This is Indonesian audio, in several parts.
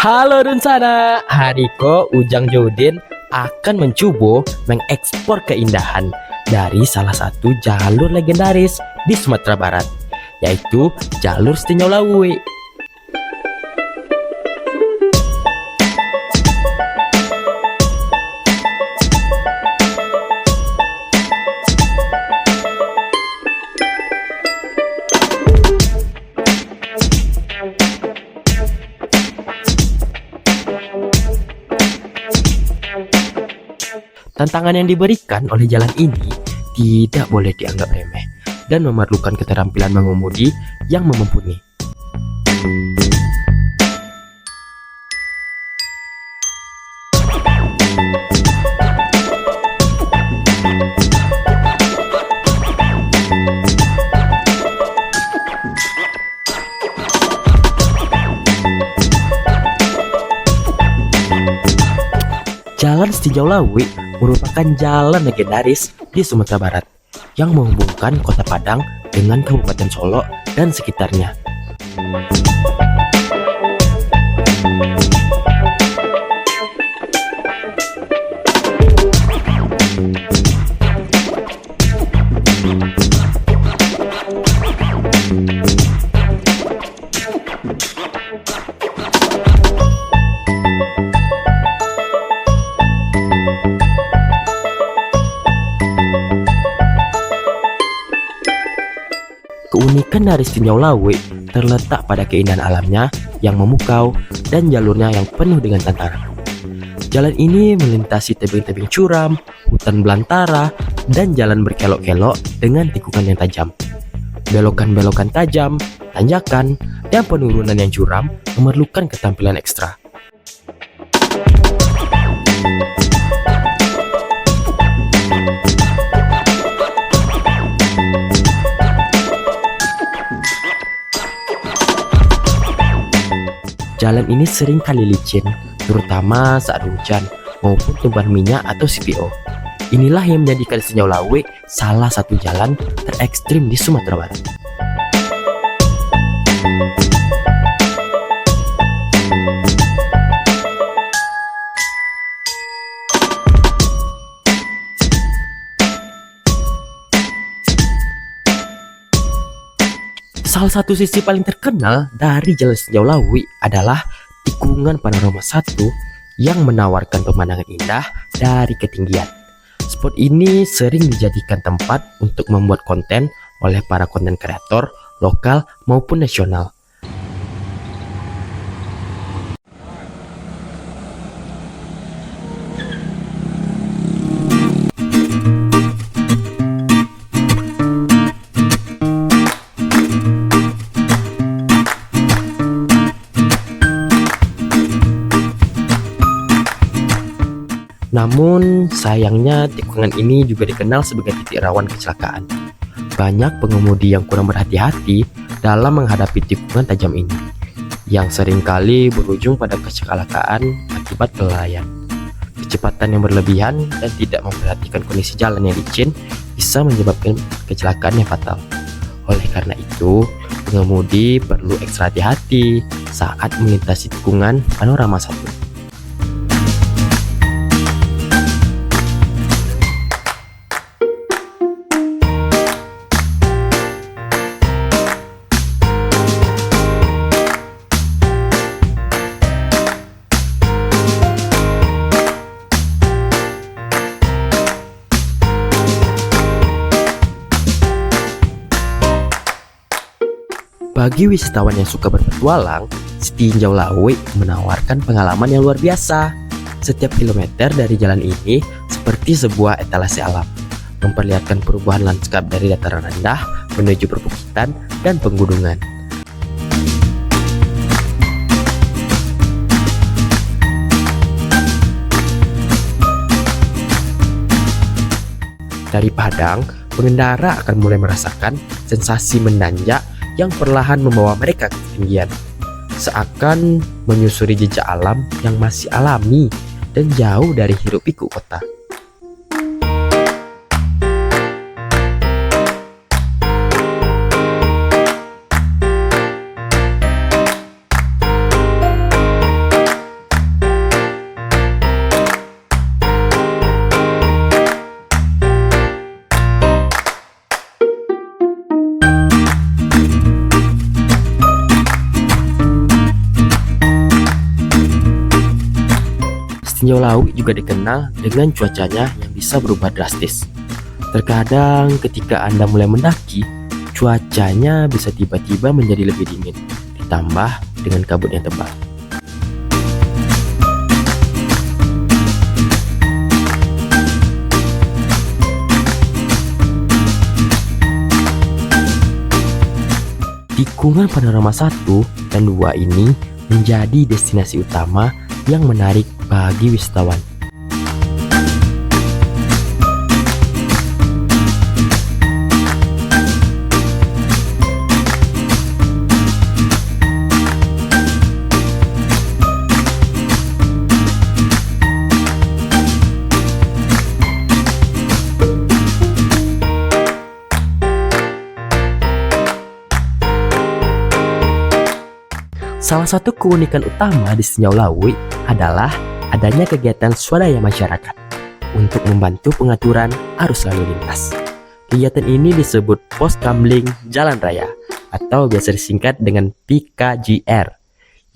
Halo Dunsana, Hariko Ujang Jodin akan mencoba mengekspor keindahan dari salah satu jalur legendaris di Sumatera Barat, yaitu jalur Setinjau Lawe. Tantangan yang diberikan oleh jalan ini tidak boleh dianggap remeh dan memerlukan keterampilan mengemudi yang mumpuni. Jalan Setinjau Lawe merupakan jalan legendaris di Sumatera Barat yang menghubungkan Kota Padang dengan Kabupaten Solo dan sekitarnya. Keunikan dari Setinjau Lawe terletak pada keindahan alamnya yang memukau dan jalurnya yang penuh dengan tantangan. Jalan ini melintasi tebing-tebing curam, hutan belantara, dan jalan berkelok-kelok dengan tikungan yang tajam. Belokan-belokan tajam, tanjakan, dan penurunan yang curam memerlukan keterampilan ekstra. Jalan ini sering kali licin, terutama saat hujan maupun tumpahan minyak atau CPO. Inilah yang menjadikan Setinjau Lawe salah satu jalan terekstrim di Sumatera Barat. Salah satu sisi paling terkenal dari Jalan Setinjau Lawe adalah tikungan panorama 1 yang menawarkan pemandangan indah dari ketinggian. Spot ini sering dijadikan tempat untuk membuat konten oleh para konten kreator lokal maupun nasional. Namun sayangnya tikungan ini juga dikenal sebagai titik rawan kecelakaan. Banyak pengemudi yang kurang berhati-hati dalam menghadapi tikungan tajam ini, yang seringkali berujung pada kecelakaan akibat kelalaian. Kecepatan yang berlebihan dan tidak memperhatikan kondisi jalan yang licin bisa menyebabkan kecelakaan yang fatal. Oleh karena itu, pengemudi perlu ekstra hati-hati saat melintasi tikungan panorama 1. Bagi wisatawan yang suka berpetualang, Setinjau Lawe menawarkan pengalaman yang luar biasa. Setiap kilometer dari jalan ini seperti sebuah etalase alam, memperlihatkan perubahan lanskap dari dataran rendah menuju perbukitan dan pegunungan. Dari Padang, pengendara akan mulai merasakan sensasi menanjak yang perlahan membawa mereka ke ketinggian, seakan menyusuri jejak alam yang masih alami dan jauh dari hiruk-pikuk kota. Tinjau Lawi juga dikenal dengan cuacanya yang bisa berubah drastis. Terkadang ketika Anda mulai mendaki, cuacanya bisa tiba-tiba menjadi lebih dingin, ditambah dengan kabut yang tebal. Tikungan Panorama 1 dan 2 ini menjadi destinasi utama yang menarik bagi wisatawan. Salah satu keunikan utama di Tinjau Lawi adalah adanya kegiatan swadaya masyarakat untuk membantu pengaturan arus lalu lintas. Kegiatan ini disebut Pos Kamling Jalan Raya atau biasa disingkat dengan PKJR,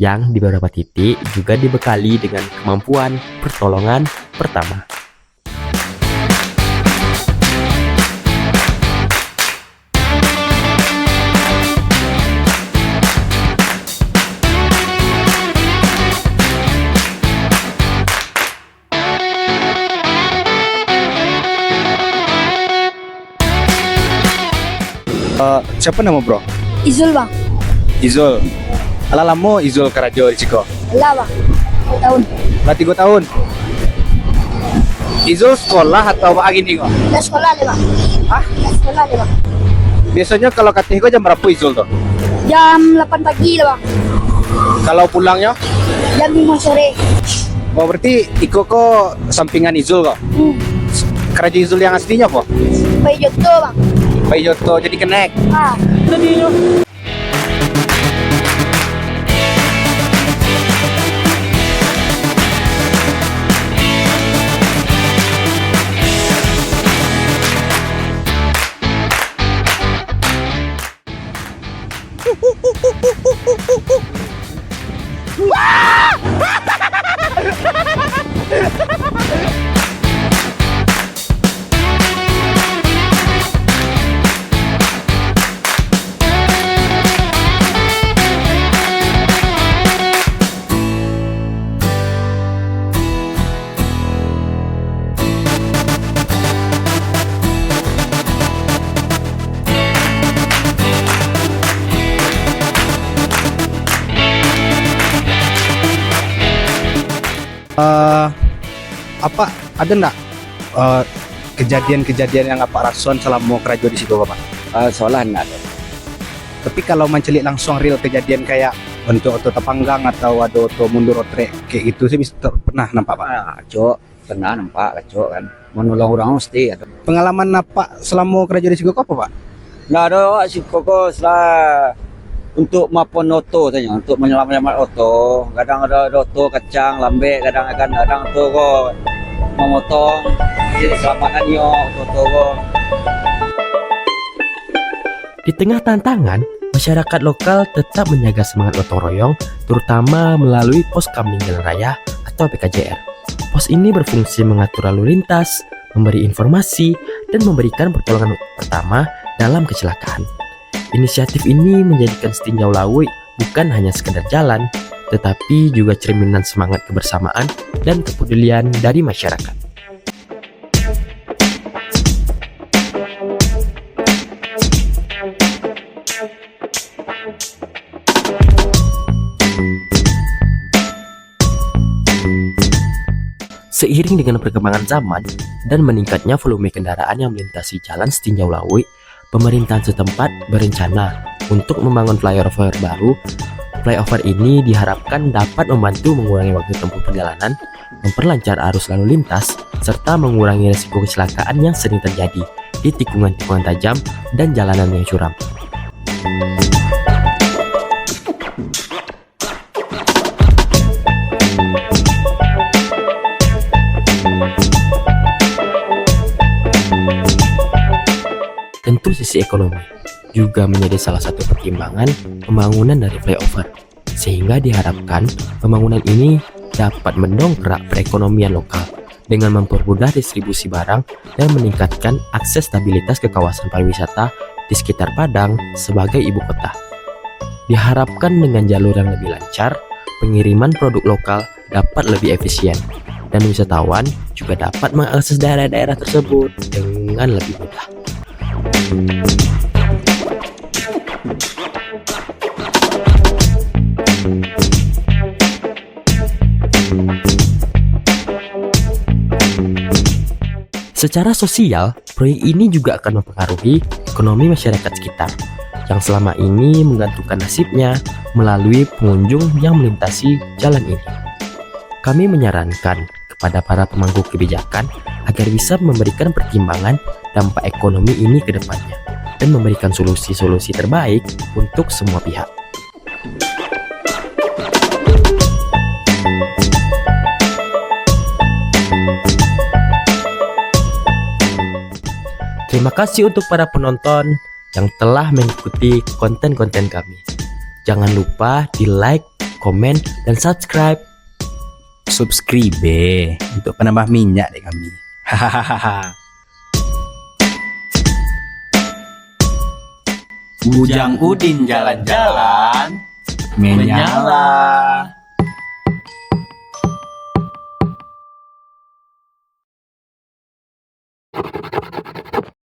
yang di beberapa titik juga dibekali dengan kemampuan pertolongan pertama. Siapa nama bro? Izul bang, Izul. Ala lama Izul karajo di Ciko. lah bang, 2 tahun. Lah 3 tahun. Izul sekolah atau apa gini kok? Udah sekolah deh bang. Hah? Udah sekolah deh bang. Biasanya kalau katanya kok jam berapa Izul tuh? Jam 8 pagi lah bang. Kalau pulangnya? Jam 5 sore. Oh berarti Iko kok sampingan Izul kok? Karajo Izul yang aslinya kok? Bayi Joto bang. Bayi Joto jadi kenek. Ah, Apa ada nggak kejadian-kejadian yang apa rason selama kerajo di situ Pak? Seolah enggak ada. Tapi kalau mencelik langsung real kejadian kayak bentuk otot tepanggang atau ada otot mundur otrek kayak gitu sih pernah nampak Pak? Cok, pernah nampak cok kan. Menolong orang mesti ada. Pengalaman apa selama kerajo di situ apa Pak? Nggak ada si koko setelah untuk mapon oto saja, untuk menyelamat oto. Kadang ada oto kacang, lambe, kadang tuh kok memotong. Jadi selamatan yo oto kok. Di tengah tantangan, masyarakat lokal tetap menjaga semangat gotong royong, terutama melalui Pos Kamling Jalan Raya atau PKJR. Pos ini berfungsi mengatur lalu lintas, memberi informasi, dan memberikan pertolongan pertama dalam kecelakaan. Inisiatif ini menjadikan Tinjau Lawi bukan hanya sekedar jalan, tetapi juga cerminan semangat kebersamaan dan kepedulian dari masyarakat. Seiring dengan perkembangan zaman dan meningkatnya volume kendaraan yang melintasi jalan Tinjau Lawi, pemerintahan setempat berencana untuk membangun flyover baru. Flyover ini diharapkan dapat membantu mengurangi waktu tempuh perjalanan, memperlancar arus lalu lintas, serta mengurangi risiko kecelakaan yang sering terjadi di tikungan-tikungan tajam dan jalanan yang curam. Tentu sisi ekonomi juga menjadi salah satu pertimbangan pembangunan dari flyover, sehingga diharapkan pembangunan ini dapat mendongkrak perekonomian lokal dengan mempermudah distribusi barang dan meningkatkan akses stabilitas ke kawasan pariwisata di sekitar Padang sebagai ibu kota. Diharapkan dengan jalur yang lebih lancar, pengiriman produk lokal dapat lebih efisien, dan wisatawan juga dapat mengakses daerah-daerah tersebut dengan lebih mudah. Secara sosial, proyek ini juga akan mempengaruhi ekonomi masyarakat sekitar yang selama ini menggantungkan nasibnya melalui pengunjung yang melintasi jalan ini. Kami menyarankan kepada para pemangku kebijakan agar bisa memberikan pertimbangan dampak ekonomi ini ke depannya dan memberikan solusi-solusi terbaik untuk semua pihak. Terima kasih untuk para penonton yang telah mengikuti konten-konten kami. Jangan lupa di like, komen, dan subscribe. Subscribe untuk penambah minyak deh kami. Hahaha. Bujang Udin jalan-jalan menyala.